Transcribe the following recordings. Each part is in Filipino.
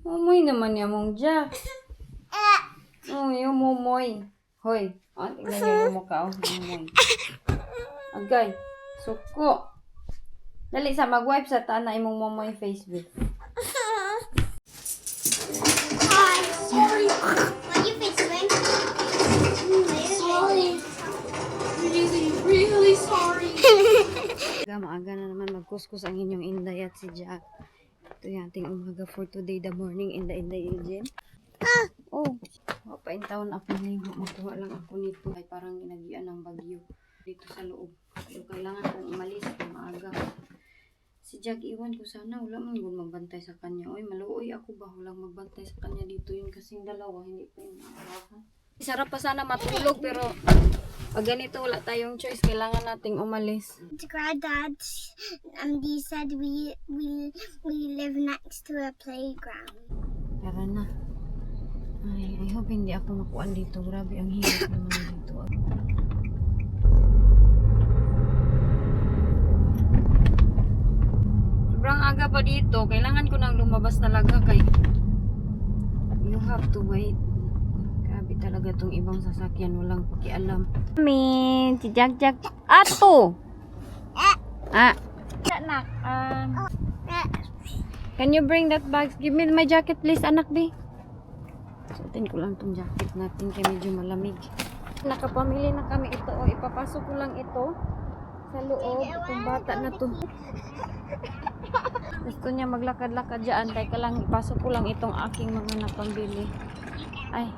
Mumoy naman niya mong Jack. Oh, yung mumoy. Hoy, tignan niyo yung mukha. Oh, mumoy. Agay, suko. Dali sa mag-wipe sa tana imong mumoy face, babe. Hi, sorry. Why you fixing? Sorry. Really sorry. Maaga na naman magkuskus ang inyong Inday at si Jack. Ito yung ating umaga for today, the morning Inday Eugene. Oh, paintaon ako niligo. Makuha lang ako nito. Ay parang ginagian ng bagyo dito sa loob. So, kailangan kong umalis at maaga. Si Jack, iwan ko sana. Wala man kung magbantay sa kanya. Oy, maluoy ako ba? Walang magbantay sa kanya dito. Yun kasing dalawa. Hindi pa yung nakarahan. Sarap pa sana matulog pero pag ganito wala tayong choice. Kailangan nating umalis. Granddad, he said we live next to a playground. Tara na. Ay, I hope hindi ako makuan dito. Grabe, ang hirap naman dito. Sobrang aga pa dito. Kailangan ko nang lumabas talaga kay you have to wait. Grabe talaga tong ibang sasakyan. Walang pakialam. Amin, si Jack. Ato! Anak, can you bring that bag? Give me my jacket please, anak be. Suotin ko lang tong jacket natin kaya medyo malamig. Nakapamili na kami ito. O, ipapasok ko lang ito sa loob. Itong bata na to. Gusto niya maglakad-lakad dyan. Kaya lang ipasok ko lang itong aking mga napambili. Ay.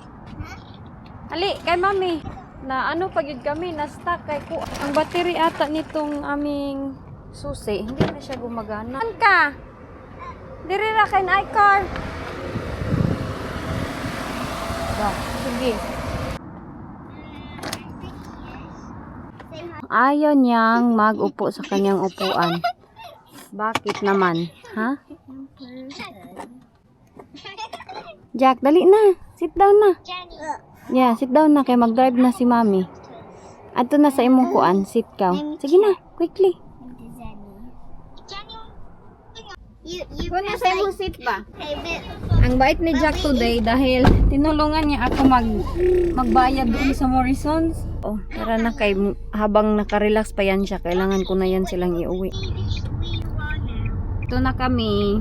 Hali, kay mami. Na ano pagid kami, na-stuck kay ko. Ang battery ata nitong aming susi, hindi na siya gumagana. Saan ka? Diri ra kay na car. Sige. Ayaw niyang mag-upo sa kanyang upuan. Bakit naman? Ha? Jack, dali na. Sit down na. Yeah, sit down na kay mag-drive na si mami. Ato na sa imong kuan. Sit ka. Sige na, quickly. Kung nasa imong seat ba? Ang bait ni Jack today dahil tinulungan niya ako magbayad doon sa Morrisons. Oh, tara na kay habang nakarelax pa yan siya, kailangan ko na yan silang iuwi. Ito na kami.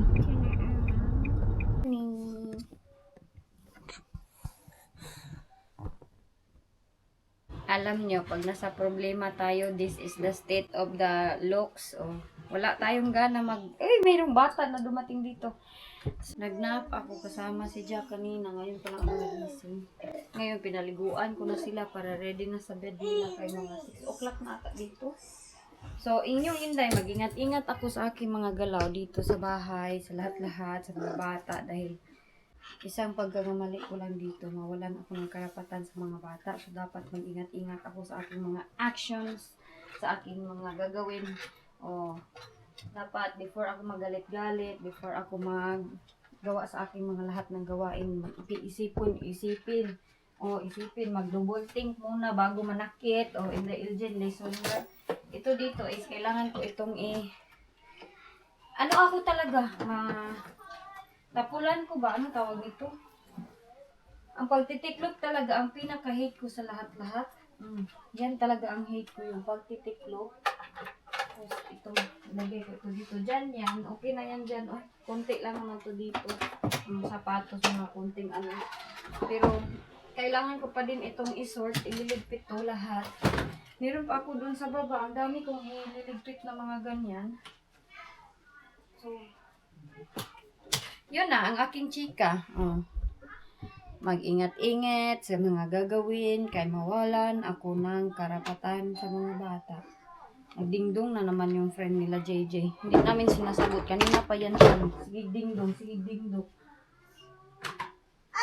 Alam nyo, pag nasa problema tayo, this is the state of the looks. Oh, wala tayong gana mayroong bata na dumating dito. Nagnap ako kasama si Jack kanina. Ngayon pa lang ako nagising. Ngayon pinaliguan ko na sila para ready na sa bed nila kay mga 6 o'clock na ata dito. So, inyong Inday, mag-ingat-ingat ako sa aking mga galaw dito sa bahay, sa lahat-lahat, sa mga bata dahil isang pagkakamali ko lang dito, mawalan ako ng karapatan sa mga bata. So, dapat mag-ingat-ingat ako sa aking mga actions, sa aking mga gagawin. O, dapat before ako magalit-galit, before ako maggawa sa aking mga lahat ng gawain, isipin, mag-double think muna bago manakit. O, in the Ilgen lesson na, ito dito is kailangan ko itong ano ako talaga, tapulan ko ba? Ano tawag nito? Ang pagtitiklop talaga, ang pinaka-hate ko sa lahat-lahat. Yan talaga ang hate ko, yung pagtitiklop. Tapos itong, lagay ko ito dito. Dyan yan, okay na yan dyan. Oh, konti lang naman to dito. Sapatos, mga konting ano. Pero, kailangan ko pa din itong isort, ililigpit to lahat. Meron pa ako dun sa baba, ang dami kong ililigpit na mga ganyan. So, yun na, ang aking chika. Oh. Mag-ingat-ingat sa mga gagawin, kay mawalan ako ng karapatan sa mga bata. Nagdingdong na naman yung friend nila JJ. Hindi namin sinasagot. Kanina pa yan siya. Sige dingdong, sige dingdong.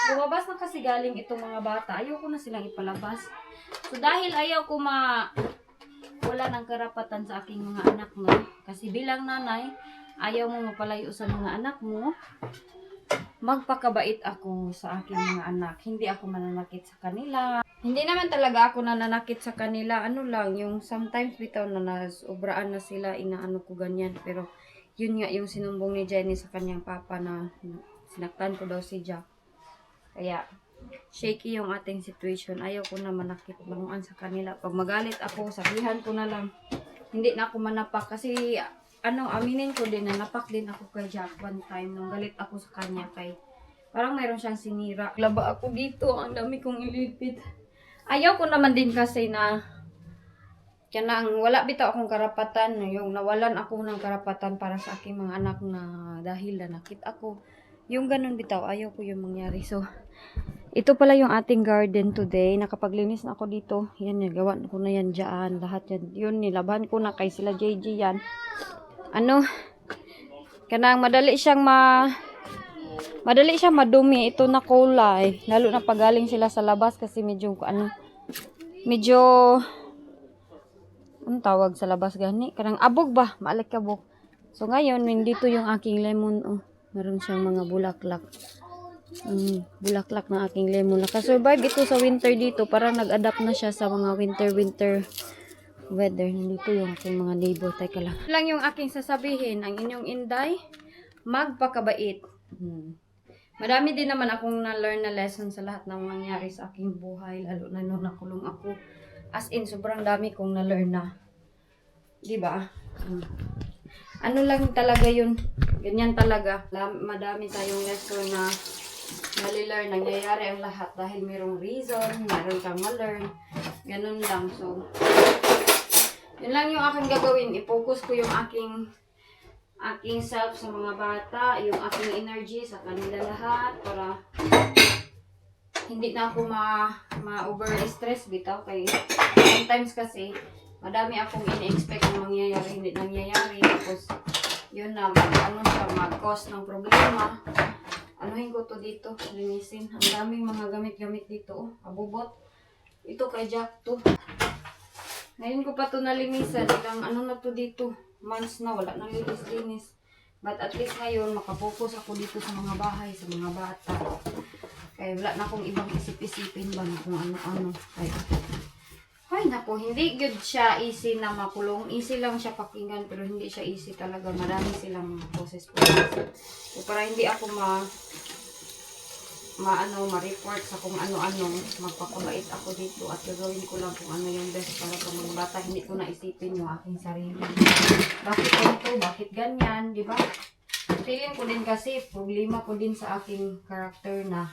Lumabas na kasi galing itong mga bata. Ayoko na silang ipalabas. So dahil ayaw ko wala ng karapatan sa aking mga anak mo. Kasi bilang nanay, ayaw mo mapalayo sa mga anak mo, magpakabait ako sa aking mga anak. Hindi ako mananakit sa kanila. Hindi naman talaga ako nananakit sa kanila. Ano lang, yung sometimes bitaw na nasubraan na sila, inaano ko ganyan. Pero yun nga yung sinumbong ni Jenny sa kanyang papa na sinaktan ko daw si Jack. Kaya, shaky yung ating situation. Ayaw ko na manakit manuan sa kanila. Pag magalit ako, sabihan ko na lang. Hindi na ako manapak. Kasi, aminin ko din na napak din ako kay Jack one time. Nung galit ako sa kanya kay, parang mayroon siyang sinira. Laba ako dito. Ang dami kong ilipit. Ayaw ko naman din kasi na, kanang wala bitaw akong karapatan, yung nawalan ako ng karapatan para sa aking mga anak na dahil nanakit ako. Yung ganun bitaw, ayaw ko yung mangyari. So, ito pala yung ating garden today. Nakapaglinis na ako dito. Yan, gawa ko na yan dyan. Lahat yan. Yun, nilaban ko na kay sila JJ yan. Kanang madali siyang madumi. Ito na kulay. Lalo na pagaling sila sa labas kasi medyo ang tawag sa labas gani? Karang abog ba? Maalik abog. So ngayon, nandito yung aking lemon. Oh, meron siyang mga bulaklak. Bulaklak ng aking lemon. Nakasurvive ito sa winter dito. Parang nag-adapt na siya sa mga winter weather. Nandito yung aking mga neighbor. Teka lang. Ito lang yung aking sasabihin. Ang inyong inday, magpakabait. Madami din naman akong na-learn na lesson sa lahat ng nangyari sa aking buhay. Lalo na nung nakulong ako. As in, sobrang dami kong na-learn na. Diba? Ano lang talaga yun. Ganyan talaga. Madami tayong lesson na nalilearn. Nangyayari ang lahat dahil mayroong reason. Meron kang ma-learn. Ganun lang. So, yun lang yung aking gagawin. I-focus ko yung aking self sa mga bata. Yung aking energy sa kanila lahat. Para hindi na ako ma-over-stress bitaw kay sometimes kasi madami akong in-expect na mangyayari, hindi nangyayari. Tapos yun na, mag-cause ng problema. Anuhin ko to dito, linisin. Ang daming mga gamit-gamit dito. Oh, abubot. Ito kay Jack to. Ngayon ko pa to nalinisan. Ilang na to dito. Months na, wala nang linis-linis. But at least ngayon, makapokus ako dito sa mga bahay, sa mga bata. Kaya wala na akong ibang isip-isipin ba na kung ano-ano. Ay naku, hindi good siya easy na makulong. Easy lang siya pakinggan pero hindi siya easy talaga. Marami silang process. So para hindi ako ma-report sa kung ano-ano, magpapabait ako dito at gagawin ko lang kung ano yung best para sa mga bata. Hindi ko na isipin yung aking sarili. Bakit ito? Bakit ganyan? Diba? Feeling ko din kasi, problema ko din sa aking character na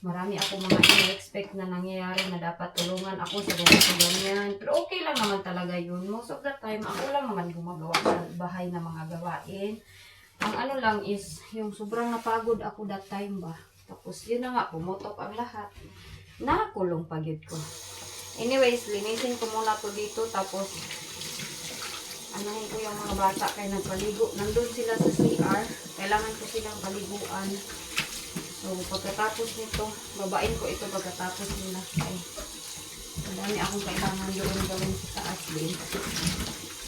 marami ako mga in-expect na nangyayari na dapat tulungan ako sa ganyan. Pero okay lang naman talaga yun. Most of the time, ako lang naman gumagawa sa bahay na mga gawain. Ang ano lang is, yung sobrang napagod ako that time ba. Tapos yun na nga, pumutok ang lahat. Nakakulong pag-yun ko. Anyways, linisin ko muna to dito. Tapos, anuhin ko yung mga bata kaya nagpaligo. Nandun sila sa CR. Kailangan ko silang paliguan. So, pagkatapos nito, babain ko ito pagkatapos nila. Ay, madami akong kailangan doon gawin sa taas din.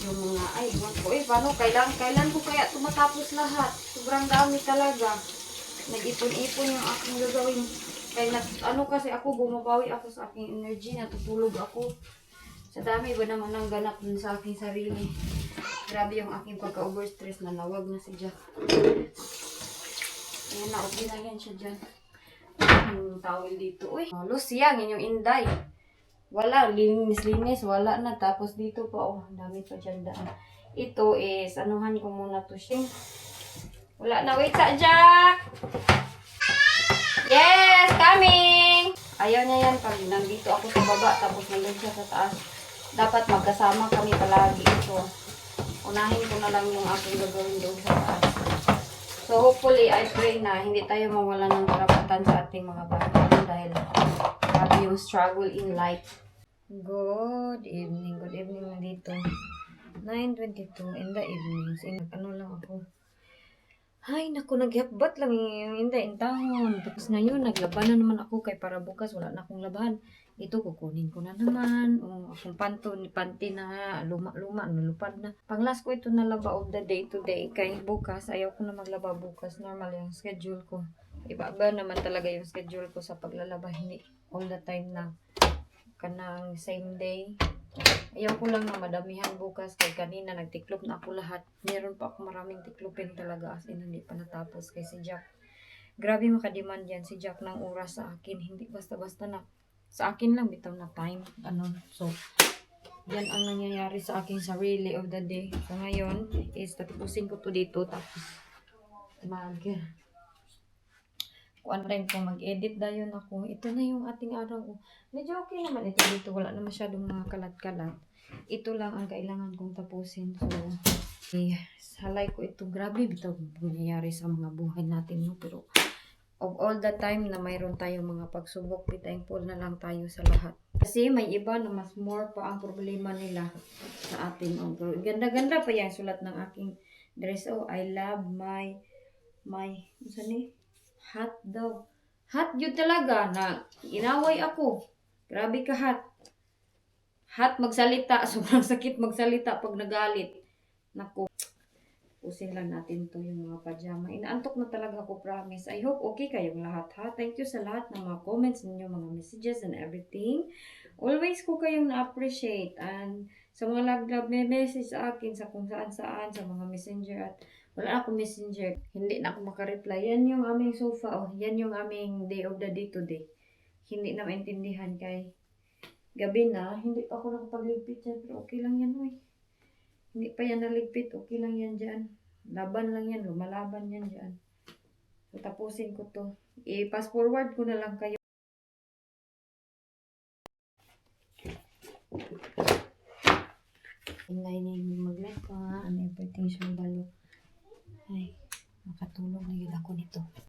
Yung mga, paano, kailan ko kaya tumatapos lahat? Sobrang dami talaga. Nag-ipon-ipon yung aking gagawin. Kaya kasi ako, bumabawi ako sa aking energy, natutulog ako. Sa dami ba naman ang ganap dun sa aking sarili. Grabe yung aking pagka-overstress na nawag na si Jack. Ayan na, okay na yan siya dyan. Yung towel dito. Uy, Luciang, yun yung inday. Wala, linis-linis, wala na. Tapos dito pa, dami pa dyan daan. Ito is, anuhan ko muna to siya. Wala na, wait sa Jack! Yes, coming! Ayaw niya yan pag nandito ako sa baba, tapos nandun siya sa taas. Dapat magkasama kami palagi ito. Unahin ko na lang yung aking gagawin doon sa taas. So hopefully, I pray na hindi tayo mawala ng karapatan sa ating mga bata dahil grabe yung struggle in life. Good evening na dito. 9:22 in the evenings. Ano lang ako. Ay, naku, naghihakbat lang yung intahon. Tapos ngayon, naglaban na naman ako kay para bukas wala na akong laban. Ito, kukunin ko na naman. Akong panty na luma-luma, nalupad na. Pang-last ko ito na laba of the day today. Kay bukas, ayaw ko na maglaba bukas. Normal yung schedule ko. Iba-iba naman talaga yung schedule ko sa paglalaba. Hindi all the time na kanang same day. Ayaw ko lang na madamihan bukas kay kanina nagtiklop na ako lahat. Meron pa ako maraming tiklopin talaga as in hindi pa natapos kay si Jack. Grabe makademand yan si Jack ng oras sa akin. Hindi basta-basta na. Sa akin lang, bitaw na time. Ano, so, yan ang nangyayari sa akin sa really of the day. So, ngayon, is tatapusin ko to dito. Tapos, kuan rin ko mag-edit dayon ako. Ito na yung ating araw ko. Medyo okay naman ito dito. Wala na masyadong mga kalat-kalat. Ito lang ang kailangan kong tapusin. So, halay ko ito. Grabe bitaw nangyayari sa mga buhay natin. No? Pero, of all the time na mayroon tayong mga pagsubok, be thankful na lang tayo sa lahat. Kasi may iba na mas more pa ang problema nila sa atin. Oh, pero ganda-ganda pa yan sulat ng aking dress. Oh, I love my hot daw. Hot yun talaga na inaway ako. Grabe ka hot. Hot magsalita. Sobrang sakit magsalita pag nagalit. Naku. Pusin lang natin to yung mga pajama. Inaantok na talaga ako, promise. I hope okay kayong lahat, ha? Thank you sa lahat ng mga comments ninyo, mga messages and everything. Always ko kayong na-appreciate. And sa mga nag-message sa akin, sa kung saan-saan, sa mga messenger at wala ako messenger. Hindi na ako makareply. Yan yung aming sofa. Oh, yan yung aming day of the day today. Hindi na maintindihan kay gabi na. Hindi pa ako nakapagligpit dyan. Pero okay lang yan, oy. Hindi pa yan naligpit. Okay lang yan dyan. Laban lang yan. Lumalaban yan dyan. So, tapusin ko to. I-pass forward ko na lang kayo. Ingay na yung maglapa. Ano everything siya balo. Ay, makatulog na yun ako nito.